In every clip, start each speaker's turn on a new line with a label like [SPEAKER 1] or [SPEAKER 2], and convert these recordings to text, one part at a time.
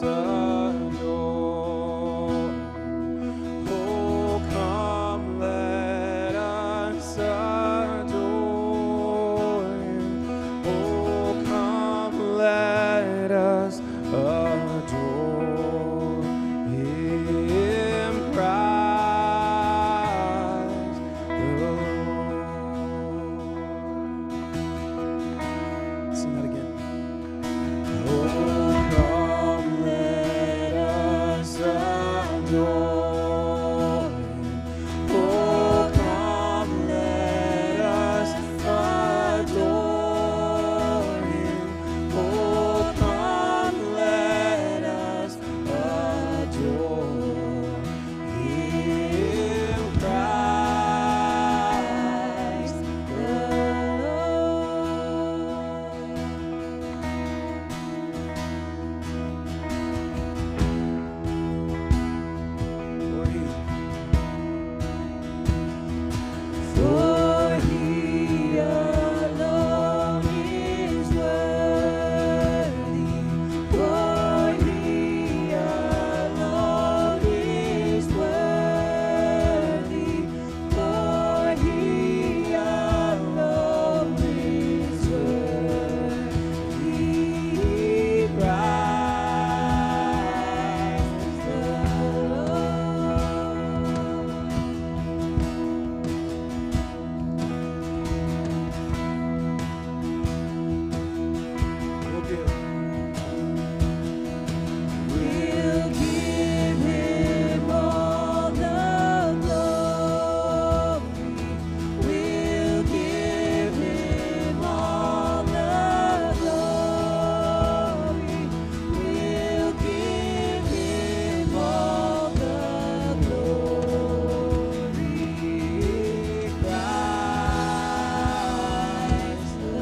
[SPEAKER 1] adore. Oh, come, let us adore Him. Oh, come, let us adore Him, Christ the Lord. Sing that again. Oh, come, let us adore Him. Oh, come, let us adore Him. Oh, come, let us adore Him, Christ the Lord. For He alone is worthy. For He alone is worthy. For He alone is worthy. Christ the We'll give Him all the glory. We'll give Him all the glory. We'll give Him all the glory. Christ the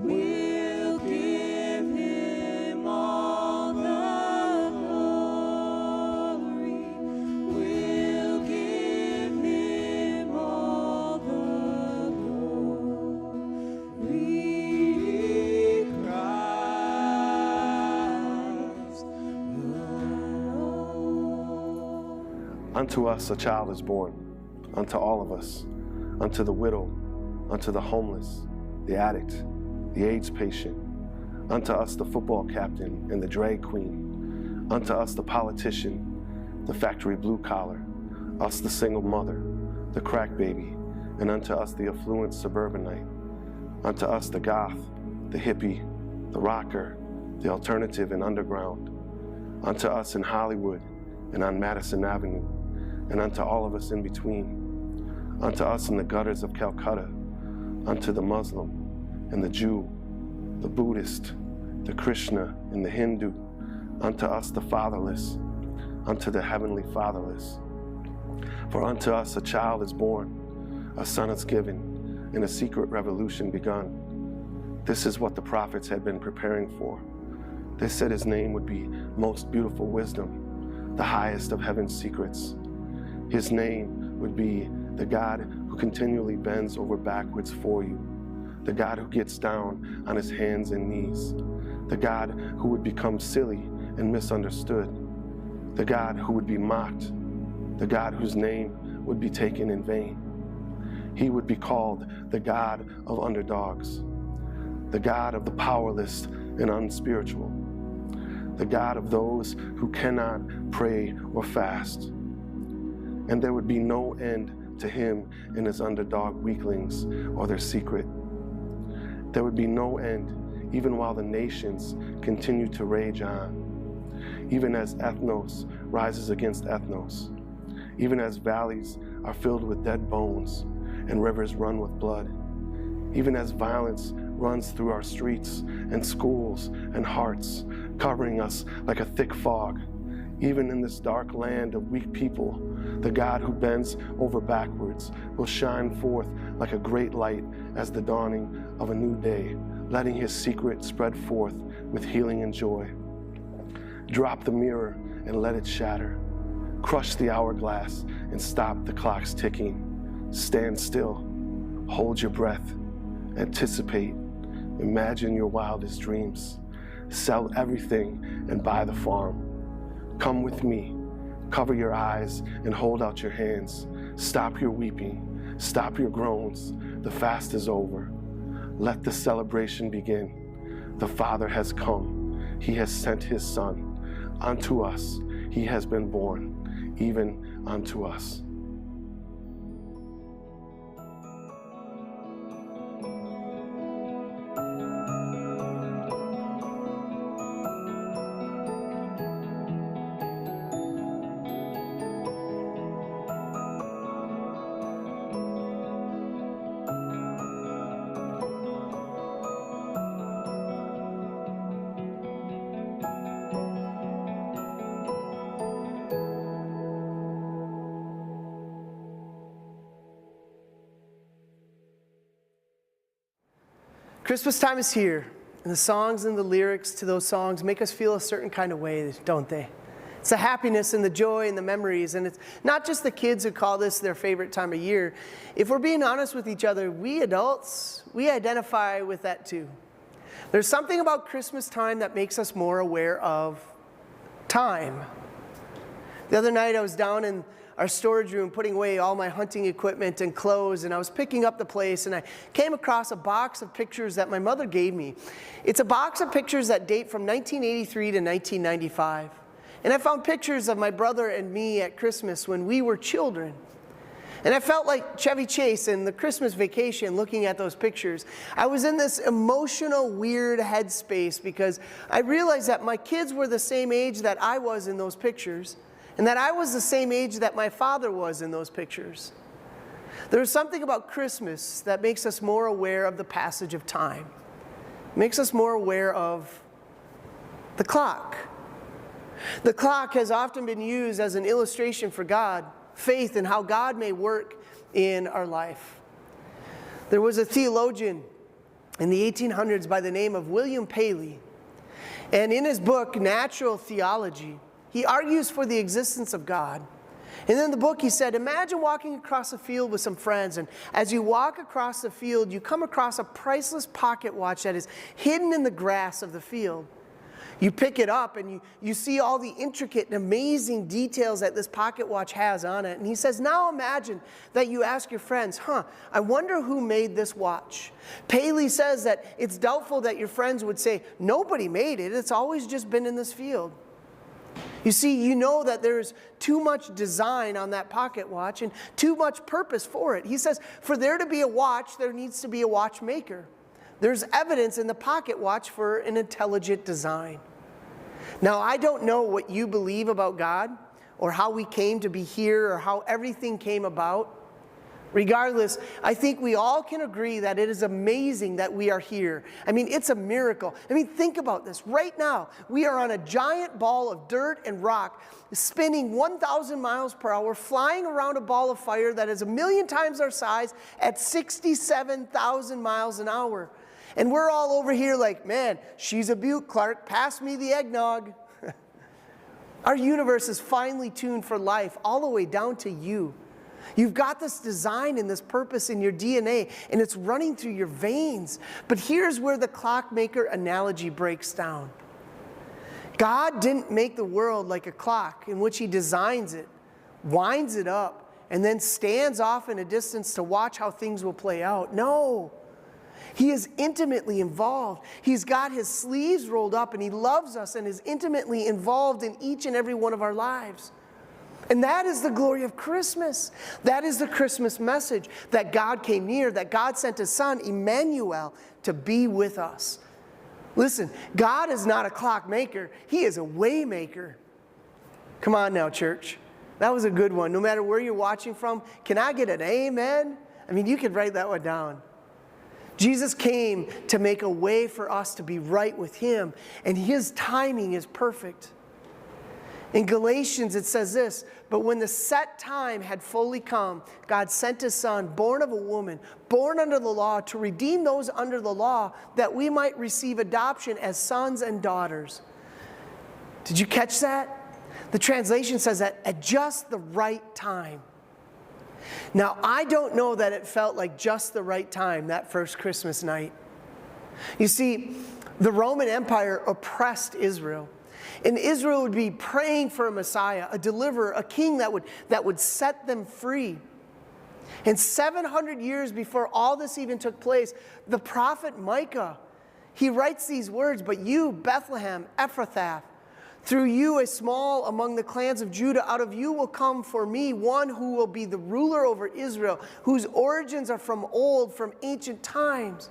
[SPEAKER 1] We'll give Him all the glory. We'll give Him all the glory. Christ the Lord.
[SPEAKER 2] Unto us a child is born, unto all of us, unto the widow, unto the homeless, the addict, the AIDS patient, unto us the football captain and the drag queen, unto us the politician, the factory blue collar, us the single mother, the crack baby, and unto us the affluent suburbanite, unto us the goth, the hippie, the rocker, the alternative and underground, unto us in Hollywood and on Madison Avenue, and unto all of us in between, unto us in the gutters of Calcutta, unto the Muslim and the Jew, the Buddhist, the Krishna and the Hindu, unto us the fatherless, unto the heavenly fatherless. For unto us a child is born, a son is given, and a secret revolution begun. This is what the prophets had been preparing for. They said His name would be most beautiful wisdom, the highest of heaven's secrets. His name would be the God who continually bends over backwards for you, the God who gets down on His hands and knees, the God who would become silly and misunderstood, the God who would be mocked, the God whose name would be taken in vain. He would be called the God of underdogs, the God of the powerless and unspiritual, the God of those who cannot pray or fast. And there would be no end to Him and His underdog weaklings or their secret. There would be no end even while the nations continue to rage on, even as ethnos rises against ethnos, even as valleys are filled with dead bones and rivers run with blood, even as violence runs through our streets and schools and hearts, covering us like a thick fog. Even in this dark land of weak people, the God who bends over backwards will shine forth like a great light as the dawning of a new day, letting His secret spread forth with healing and joy. Drop the mirror and let it shatter. Crush the hourglass and stop the clock's ticking. Stand still, hold your breath, anticipate, imagine your wildest dreams. Sell everything and buy the farm. Come with me, cover your eyes and hold out your hands. Stop your weeping, stop your groans, the fast is over. Let the celebration begin. The Father has come, He has sent His Son. Unto us He has been born, even unto us.
[SPEAKER 3] Christmas time is here, and the songs and the lyrics to those songs make us feel a certain kind of way, don't they? It's the happiness and the joy and the memories, and it's not just the kids who call this their favorite time of year. If we're being honest with each other, we adults, we identify with that too. There's something about Christmas time that makes us more aware of time. The other night I was down in our storage room putting away all my hunting equipment and clothes, and I was picking up the place, and I came across a box of pictures that my mother gave me. It's a box of pictures that date from 1983 to 1995. And I found pictures of my brother and me at Christmas when we were children. And I felt like Chevy Chase in the Christmas Vacation looking at those pictures. I was in this emotional, weird headspace because I realized that my kids were the same age that I was in those pictures, and that I was the same age that my father was in those pictures. There is something about Christmas that makes us more aware of the passage of time. It makes us more aware of the clock. The clock has often been used as an illustration for God, faith, and how God may work in our life. There was a theologian in the 1800s by the name of William Paley, and in his book, Natural Theology, he argues for the existence of God. And in the book he said, imagine walking across a field with some friends, and as you walk across the field, you come across a priceless pocket watch that is hidden in the grass of the field. You pick it up and you see all the intricate and amazing details that this pocket watch has on it. And he says, now imagine that you ask your friends, I wonder who made this watch. Paley says that it's doubtful that your friends would say, nobody made it, it's always just been in this field. You see, you know that there's too much design on that pocket watch and too much purpose for it. He says, for there to be a watch, there needs to be a watchmaker. There's evidence in the pocket watch for an intelligent design. Now, I don't know what you believe about God or how we came to be here or how everything came about. Regardless, I think we all can agree that it is amazing that we are here. I mean, it's a miracle. I mean, think about this. Right now, we are on a giant ball of dirt and rock, spinning 1,000 miles per hour, flying around a ball of fire that is 1,000,000 times our size at 67,000 miles an hour. And we're all over here like, man, she's a beaut, Clark. Pass me the eggnog. Our universe is finely tuned for life, all the way down to you. You've got this design and this purpose in your DNA, and it's running through your veins. But here's where the clockmaker analogy breaks down. God didn't make the world like a clock in which He designs it, winds it up, and then stands off in a distance to watch how things will play out. No. He is intimately involved. He's got His sleeves rolled up, and He loves us and is intimately involved in each and every one of our lives. And that is the glory of Christmas. That is the Christmas message, that God came near, that God sent His Son, Emmanuel, to be with us. Listen, God is not a clockmaker. He is a way maker. Come on now, church. That was a good one. No matter where you're watching from, can I get an amen? I mean, you could write that one down. Jesus came to make a way for us to be right with Him, and His timing is perfect. In Galatians, it says this, but when the set time had fully come, God sent His Son, born of a woman, born under the law, to redeem those under the law, that we might receive adoption as sons and daughters. Did you catch that? The translation says that at just the right time. Now, I don't know that it felt like just the right time that first Christmas night. You see, the Roman Empire oppressed Israel. And Israel would be praying for a Messiah, a deliverer, a king that would set them free. And 700 years before all this even took place, the prophet Micah, he writes these words, "But you, Bethlehem, Ephrathah, through you, a small among the clans of Judah, out of you will come for me one who will be the ruler over Israel, whose origins are from old, from ancient times."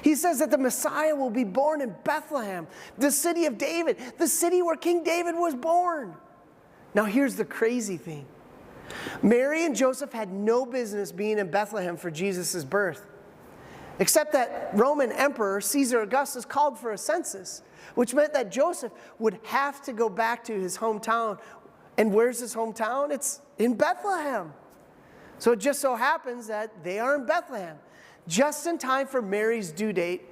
[SPEAKER 3] He says that the Messiah will be born in Bethlehem, the city of David, the city where King David was born. Now here's the crazy thing. Mary and Joseph had no business being in Bethlehem for Jesus' birth, except that Roman Emperor Caesar Augustus called for a census, which meant that Joseph would have to go back to his hometown. And where's his hometown? It's in Bethlehem. So it just so happens that they are in Bethlehem, just in time for Mary's due date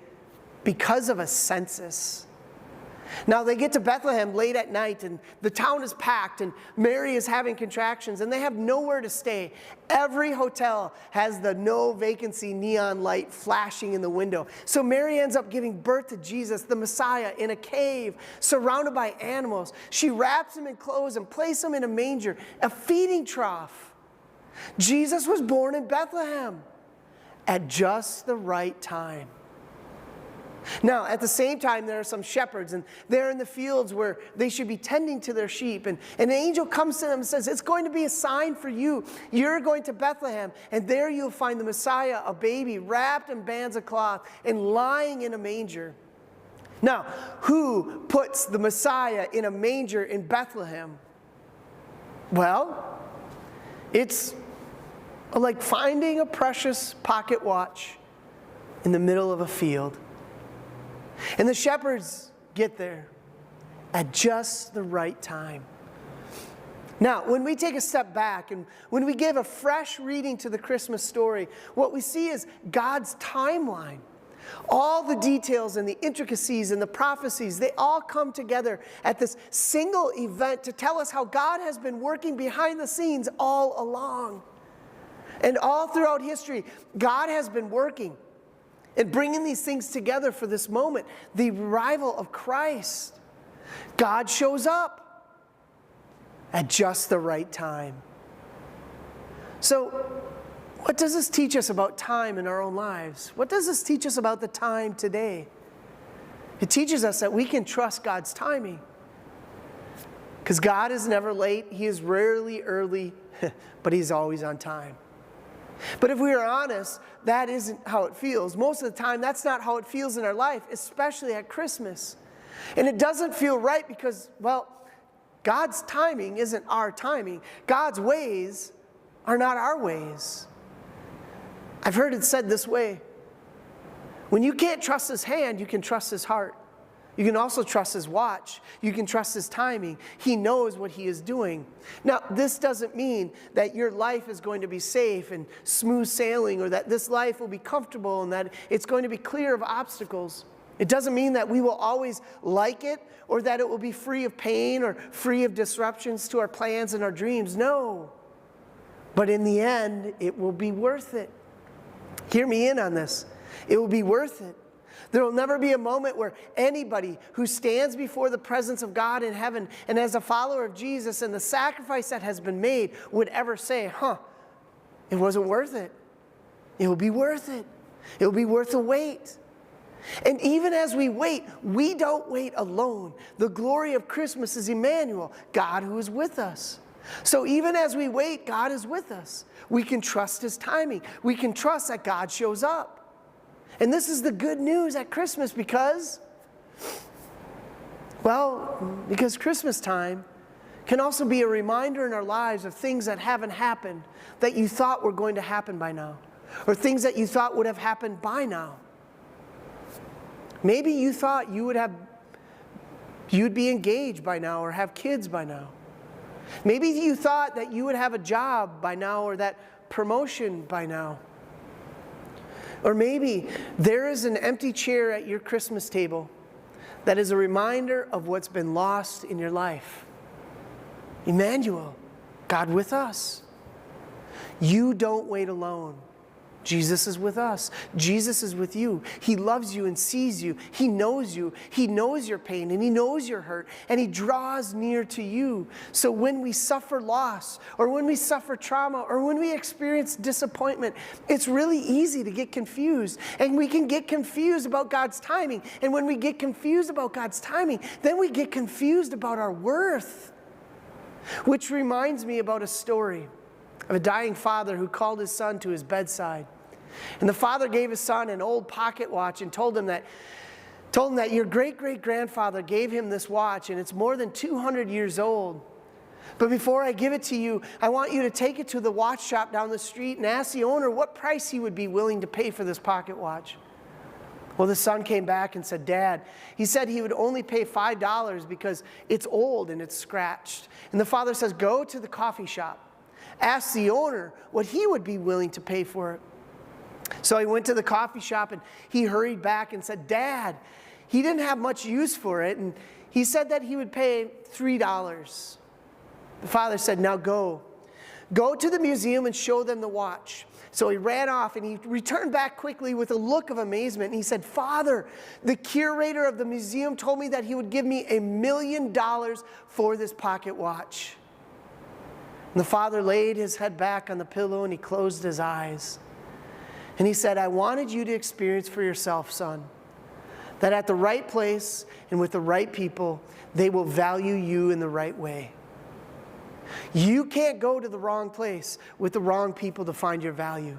[SPEAKER 3] because of a census. Now they get to Bethlehem late at night and the town is packed and Mary is having contractions and they have nowhere to stay. Every hotel has the no vacancy neon light flashing in the window. So Mary ends up giving birth to Jesus, the Messiah, in a cave surrounded by animals. She wraps him in clothes and places him in a manger, a feeding trough. Jesus was born in Bethlehem at just the right time. Now, at the same time, there are some shepherds, and they're in the fields where they should be tending to their sheep. And an angel comes to them and says, "It's going to be a sign for you. You're going to Bethlehem, and there you'll find the Messiah, a baby, wrapped in bands of cloth and lying in a manger." Now, who puts the Messiah in a manger in Bethlehem? Well, it's like finding a precious pocket watch in the middle of a field. And the shepherds get there at just the right time. Now, when we take a step back and when we give a fresh reading to the Christmas story, what we see is God's timeline. All the details and the intricacies and the prophecies, they all come together at this single event to tell us how God has been working behind the scenes all along. And all throughout history, God has been working and bringing these things together for this moment, the arrival of Christ. God shows up at just the right time. So, what does this teach us about time in our own lives? What does this teach us about the time today? It teaches us that we can trust God's timing. Because God is never late, He is rarely early, but He's always on time. But if we are honest, that isn't how it feels. Most of the time, that's not how it feels in our life, especially at Christmas. And it doesn't feel right because, well, God's timing isn't our timing. God's ways are not our ways. I've heard it said this way: when you can't trust His hand, you can trust His heart. You can also trust His watch. You can trust His timing. He knows what He is doing. Now, this doesn't mean that your life is going to be safe and smooth sailing, or that this life will be comfortable and that it's going to be clear of obstacles. It doesn't mean that we will always like it or that it will be free of pain or free of disruptions to our plans and our dreams. No. But in the end, it will be worth it. Hear me in on this. It will be worth it. There will never be a moment where anybody who stands before the presence of God in heaven and as a follower of Jesus and the sacrifice that has been made would ever say, it wasn't worth it. It will be worth it. It will be worth the wait. And even as we wait, we don't wait alone. The glory of Christmas is Emmanuel, God who is with us. So even as we wait, God is with us. We can trust His timing. We can trust that God shows up. And this is the good news at Christmas because Christmas time can also be a reminder in our lives of things that haven't happened that you thought were going to happen by now, or things that you thought would have happened by now. Maybe you thought you'd be engaged by now or have kids by now. Maybe you thought that you would have a job by now or that promotion by now. Or maybe there is an empty chair at your Christmas table that is a reminder of what's been lost in your life. Emmanuel, God with us. You don't wait alone. Jesus is with us. Jesus is with you. He loves you and sees you. He knows you. He knows your pain and He knows your hurt, and He draws near to you. So when we suffer loss, or when we suffer trauma, or when we experience disappointment, it's really easy to get confused. And we can get confused about God's timing. And when we get confused about God's timing, then we get confused about our worth. Which reminds me about a story of a dying father who called his son to his bedside. And the father gave his son an old pocket watch and told him that your great-great-grandfather gave him this watch, and it's more than 200 years old. But before I give it to you, I want you to take it to the watch shop down the street and ask the owner what price he would be willing to pay for this pocket watch. Well, the son came back and said, Dad, he said he would only pay $5 because it's old and it's scratched. And the father says, go to the coffee shop. Ask the owner what he would be willing to pay for it. So he went to the coffee shop and he hurried back and said, Dad, he didn't have much use for it, and he said that he would pay $3. The father said, now go to the museum and show them the watch. So he ran off and he returned back quickly with a look of amazement. And he said, Father, the curator of the museum told me that he would give me $1 million for this pocket watch. And the father laid his head back on the pillow and he closed his eyes. And he said, I wanted you to experience for yourself, son, that at the right place and with the right people, they will value you in the right way. You can't go to the wrong place with the wrong people to find your value.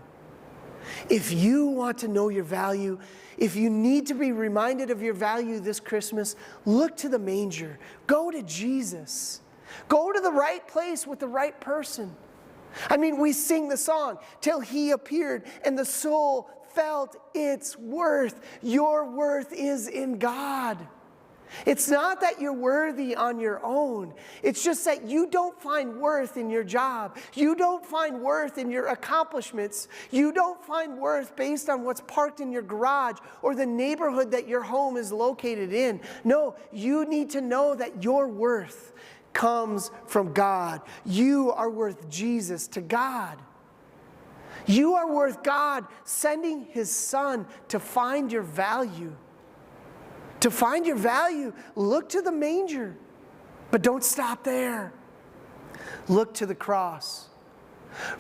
[SPEAKER 3] If you want to know your value, if you need to be reminded of your value this Christmas, look to the manger. Go to Jesus. Go to the right place with the right person. I mean, we sing the song, till He appeared and the soul felt its worth. Your worth is in God. It's not that you're worthy on your own. It's just that you don't find worth in your job. You don't find worth in your accomplishments. You don't find worth based on what's parked in your garage or the neighborhood that your home is located in. No, you need to know that your worth comes from God. You are worth Jesus to God. You are worth God sending His Son to find your value. To find your value, look to the manger. But don't stop there. Look to the cross.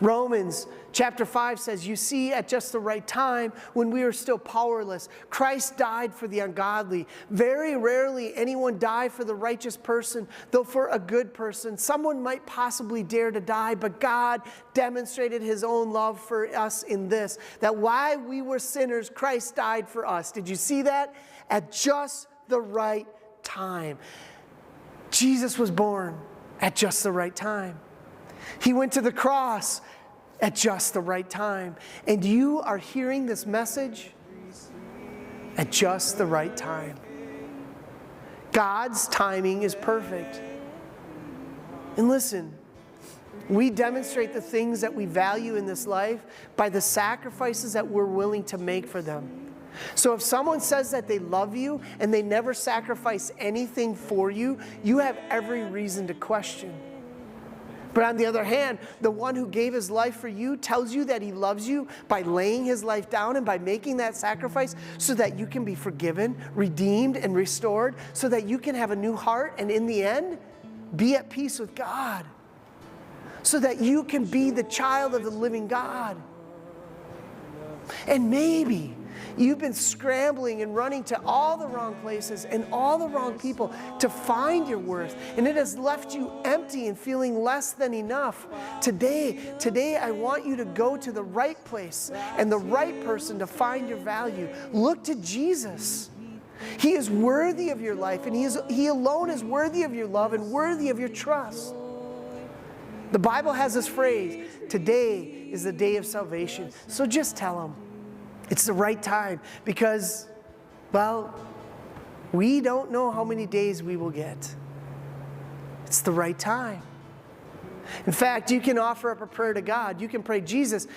[SPEAKER 3] Romans chapter 5 says, you see, at just the right time, when we were still powerless, Christ died for the ungodly. Very rarely anyone died for the righteous person, though for a good person, someone might possibly dare to die, but God demonstrated His own love for us in this, that while we were sinners, Christ died for us. Did you see that? At just the right time. Jesus was born at just the right time. He went to the cross at just the right time. And you are hearing this message at just the right time. God's timing is perfect. And listen, we demonstrate the things that we value in this life by the sacrifices that we're willing to make for them. So if someone says that they love you and they never sacrifice anything for you, you have every reason to question. But on the other hand, the one who gave his life for you tells you that he loves you by laying his life down and by making that sacrifice so that you can be forgiven, redeemed, and restored, so that you can have a new heart and in the end, be at peace with God. So that you can be the child of the living God. And maybe you've been scrambling and running to all the wrong places and all the wrong people to find your worth, and it has left you empty and feeling less than enough. Today I want you to go to the right place and the right person to find your value. Look to Jesus. He is worthy of your life, and He alone is worthy of your love and worthy of your trust. The Bible has this phrase, today is the day of salvation. So just tell Him it's the right time, because, well, we don't know how many days we will get. It's the right time. In fact, you can offer up a prayer to God. You can pray, Jesus,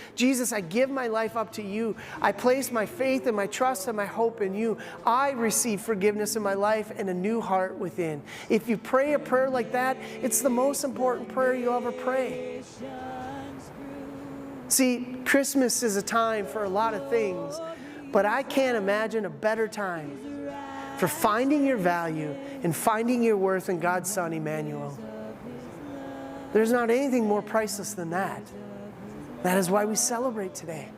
[SPEAKER 3] I give my life up to you. I place my faith and my trust and my hope in you. I receive forgiveness in my life and a new heart within. If you pray a prayer like that, it's the most important prayer you'll ever pray. See, Christmas is a time for a lot of things, but I can't imagine a better time for finding your value and finding your worth in God's Son, Emmanuel. There's not anything more priceless than that. That is why we celebrate today.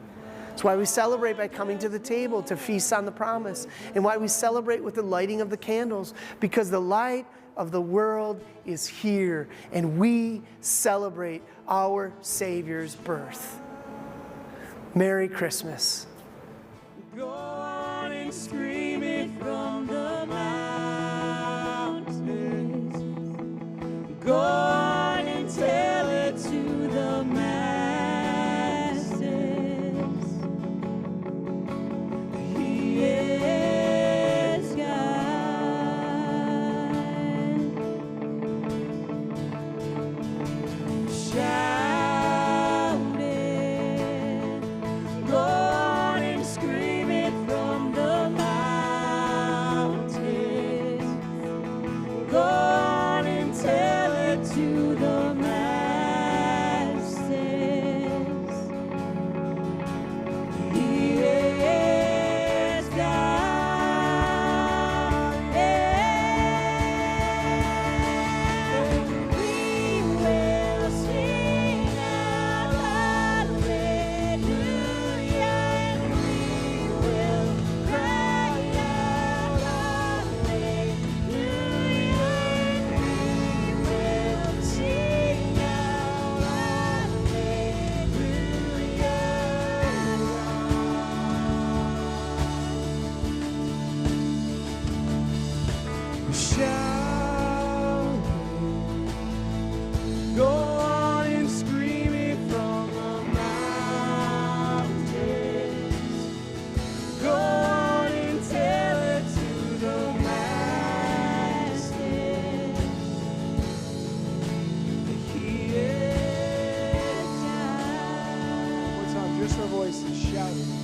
[SPEAKER 3] It's why we celebrate by coming to the table to feast on the promise, and why we celebrate with the lighting of the candles, because the light of the world is here, and we celebrate our Savior's birth. Merry Christmas.
[SPEAKER 1] Go on and scream it from the mountains. Go on and tell it to the masses. He is God. Shout it. Go on and scream it from the mountains. Go on and tell it to the masses. He is God. And we will sing out hallelujah, and we will cry out hallelujah, and we will sing out hallelujah. Shout, go on and scream it from the mountains. Go on and tell it to the masses. He is God.
[SPEAKER 4] One more time, just our voices, shout it.